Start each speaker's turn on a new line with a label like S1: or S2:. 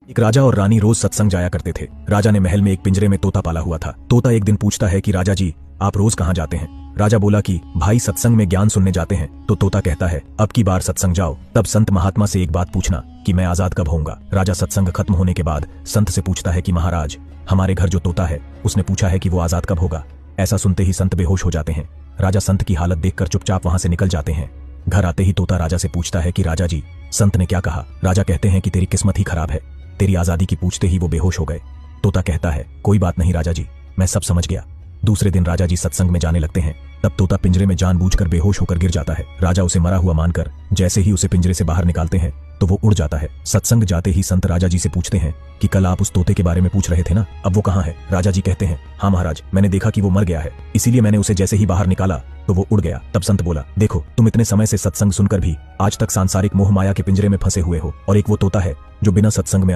S1: एक राजा और रानी रोज सत्संग जाया करते थे। राजा ने महल में एक पिंजरे में तोता पाला हुआ था। तोता एक दिन पूछता है कि राजा जी, आप रोज कहाँ जाते हैं? राजा बोला कि भाई सत्संग में ज्ञान सुनने जाते हैं। तो तोता कहता है, अब की बार सत्संग जाओ तब संत महात्मा से एक बात पूछना कि मैं आजाद कब होऊंगा। राजा सत्संग खत्म होने के बाद संत से पूछता है कि महाराज, हमारे घर जो तोता है उसने पूछा है कि वो आजाद कब होगा। ऐसा सुनते ही संत बेहोश हो जाते हैं। राजा संत की हालत देखकर चुपचाप वहां से निकल जाते हैं। घर आते ही तोता राजा से पूछता है कि राजा जी, संत ने क्या कहा? राजा कहते हैं कि तेरी किस्मत ही खराब है, तेरी आजादी की पूछते ही वो बेहोश हो गए। तोता कहता है, कोई बात नहीं राजा जी, मैं सब समझ गया। दूसरे दिन राजा जी सत्संग में जाने लगते हैं। तब तोता पिंजरे में जानबूझकर बेहोश होकर गिर जाता है। राजा उसे मरा हुआ मानकर जैसे ही उसे पिंजरे से बाहर निकालते हैं तो वो उड़ जाता है। सत्संग जाते ही संत राजा जी से पूछते हैं कि कल आप उस तोते के बारे में पूछ रहे थे ना, अब वो कहाँ है? राजा जी कहते हैं, हाँ महाराज, मैंने देखा कि वो मर गया है, इसीलिए मैंने उसे जैसे ही बाहर निकाला तो वो उड़ गया। तब संत बोला, देखो तुम इतने समय से सत्संग सुनकर भी आज तक सांसारिक मोह माया के पिंजरे में फंसे हुए हो, और एक वो तोता है जो बिना सत्संग में